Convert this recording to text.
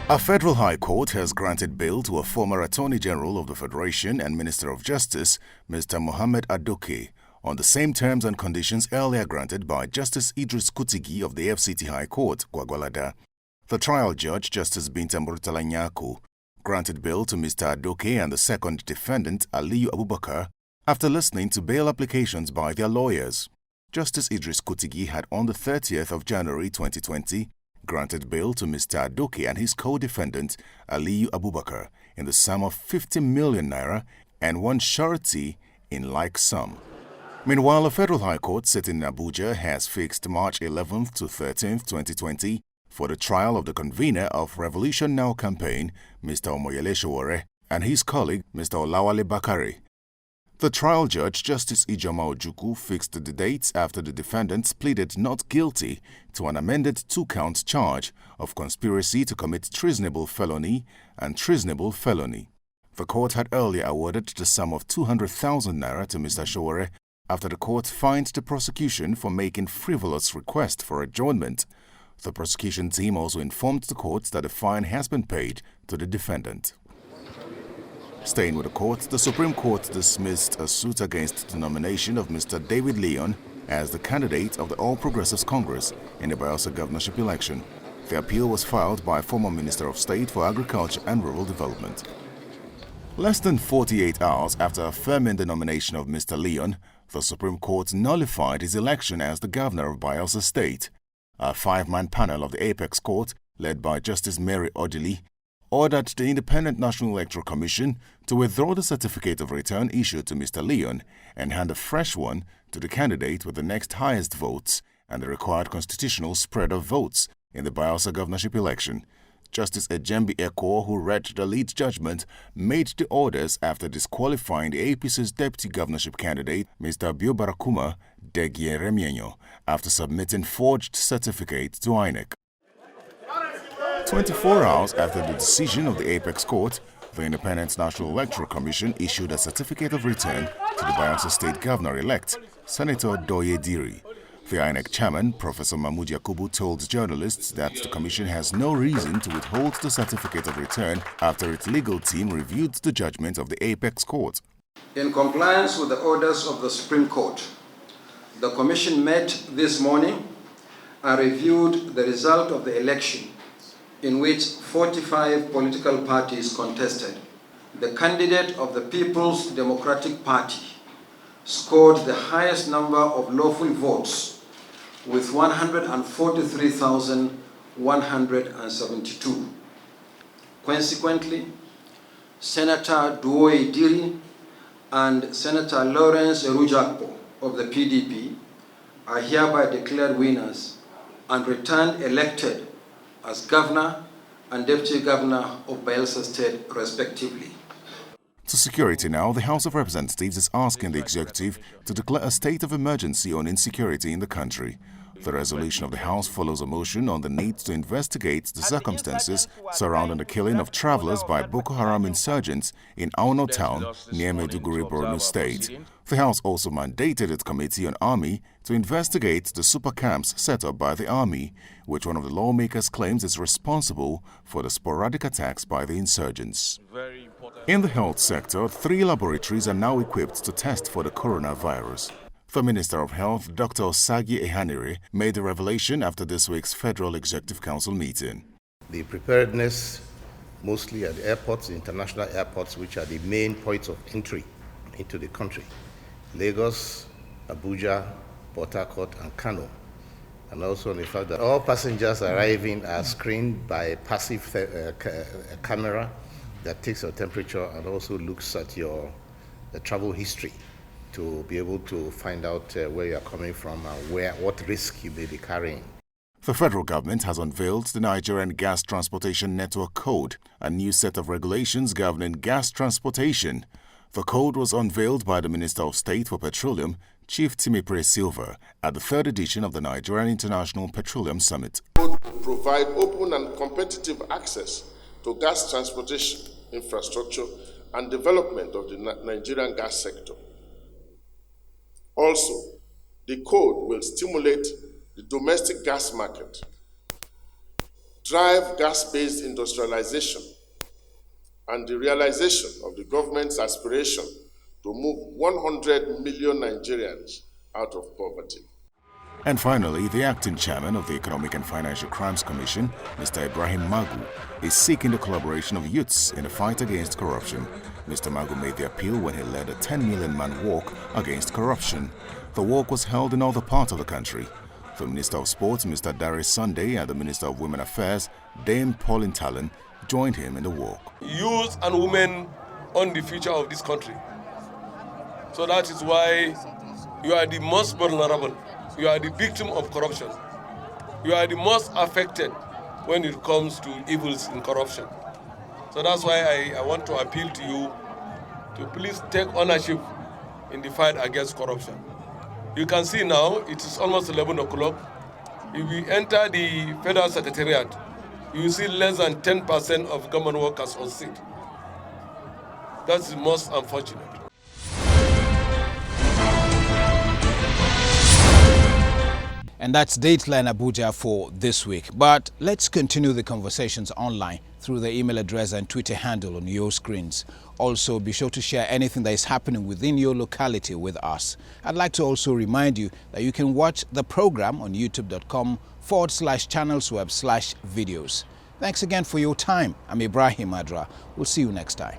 A federal high court has granted bail to a former Attorney General of the Federation and Minister of Justice, Mr. Mohammed Adoke, on the same terms and conditions earlier granted by Justice Idris Kutigi of the FCT High Court, Gwagwalada. The trial judge, Justice Binta Murtala Nyako, granted bail to Mr. Adoke and the second defendant, Aliyu Abubakar, after listening to bail applications by their lawyers. Justice Idris Kutigi had on the 30th of January 2020 granted bail to Mr. Adoke and his co-defendant, Aliyu Abubakar, in the sum of 50 million naira and one surety in like sum. Meanwhile, a federal high court sitting in Abuja has fixed March 11th to 13th, 2020 for the trial of the convener of Revolution Now campaign, Mr. Omoyele Sowore, and his colleague, Mr. Olawale Bakare. The trial judge, Justice Ijoma Ojukwu, fixed the dates after the defendants pleaded not guilty to an amended two-count charge of conspiracy to commit treasonable felony and treasonable felony. The court had earlier awarded the sum of 200,000 naira to Mr. Sowore after the court fined the prosecution for making frivolous request for adjournment. The prosecution team also informed the court that the fine has been paid to the defendant. Staying with the court, the Supreme Court dismissed a suit against the nomination of Mr. David Leon as the candidate of the All Progressives Congress in the Bayelsa governorship election. The appeal was filed by former Minister of State for Agriculture and Rural Development. Less than 48 hours after affirming the nomination of Mr. Leon, the Supreme Court nullified his election as the governor of Bayelsa State. A five-man panel of the Apex Court, led by Justice Mary Odili, ordered the Independent National Electoral Commission to withdraw the certificate of return issued to Mr. Leon and hand a fresh one to the candidate with the next highest votes and the required constitutional spread of votes in the Bayelsa governorship election. Justice Ejembi Eko, who read the lead judgment, made the orders after disqualifying the APC's deputy governorship candidate, Mr. Biobarakuma Degie Remienyo, after submitting forged certificate to INEC. 24 hours after the decision of the Apex Court, the Independent National Electoral Commission issued a certificate of return to the Bayelsa State Governor-elect, Senator Doye Diri. The INEC chairman, Professor Mahmoud Yakubu, told journalists that the commission has no reason to withhold the certificate of return after its legal team reviewed the judgment of the Apex Court. In compliance with the orders of the Supreme Court, the commission met this morning and reviewed the result of the election in which 45 political parties contested. The candidate of the People's Democratic Party scored the highest number of lawful votes with 143,172. Consequently, Senator Doye Diri and Senator Lawrence Erujakpo of the PDP are hereby declared winners and returned elected as governor and deputy governor of Bayelsa State, respectively. To security now, the House of Representatives is asking the executive to declare a state of emergency on insecurity in the country. The resolution of the House follows a motion on the need to investigate the circumstances surrounding the killing of travelers by Boko Haram insurgents in Auno town near Maiduguri, Borno State. The House also mandated its Committee on Army to investigate the super camps set up by the Army, which one of the lawmakers claims is responsible for the sporadic attacks by the insurgents. In the health sector, 3 laboratories are now equipped to test for the coronavirus. The Minister of Health, Dr. Osagi Ehanire, made the revelation after this week's Federal Executive Council meeting. The preparedness, mostly at the airports, international airports, which are the main points of entry into the country, Lagos, Abuja, Port Harcourt, and Kano, and also the fact that all passengers arriving are screened by a passive camera that takes your temperature and also looks at your travel history to be able to find out where you are coming from and what risk you may be carrying. The federal government has unveiled the Nigerian Gas Transportation Network Code, a new set of regulations governing gas transportation. The code was unveiled by the Minister of State for Petroleum, Chief Timipre Silva, at the 3rd edition of the Nigerian International Petroleum Summit. Provide open and competitive access to gas transportation infrastructure and development of the Nigerian gas sector. Also, the code will stimulate the domestic gas market drive gas-based industrialization, and the realization of the government's aspiration to move 100 million Nigerians out of poverty. And finally, the acting chairman of the Economic and Financial Crimes Commission, Mr. Ibrahim Magu, is seeking the collaboration of youths in the fight against corruption. Mr. Magu made the appeal when he led a 10 million man walk against corruption. The walk was held in other parts of the country. The Minister of Sports, Mr. Darius Sunday, and the Minister of Women Affairs, Dame Pauline Talon, joined him in the walk. Youth and women own the future of this country. So that is why you are the most vulnerable. You are the victim of corruption. You are the most affected when it comes to evils in corruption. So that's why I want to appeal to you to please take ownership in the fight against corruption. You can see now it is almost 11 o'clock. If you enter the Federal Secretariat, you will see less than 10% of government workers on seat. That's the most unfortunate. And that's Dateline Abuja for this week. But let's continue the conversations online through the email address and Twitter handle on your screens. Also, be sure to share anything that is happening within your locality with us. I'd like to also remind you that you can watch the program on youtube.com/channelsweb/videos. Thanks again for your time. I'm Ibrahim Adra. We'll see you next time.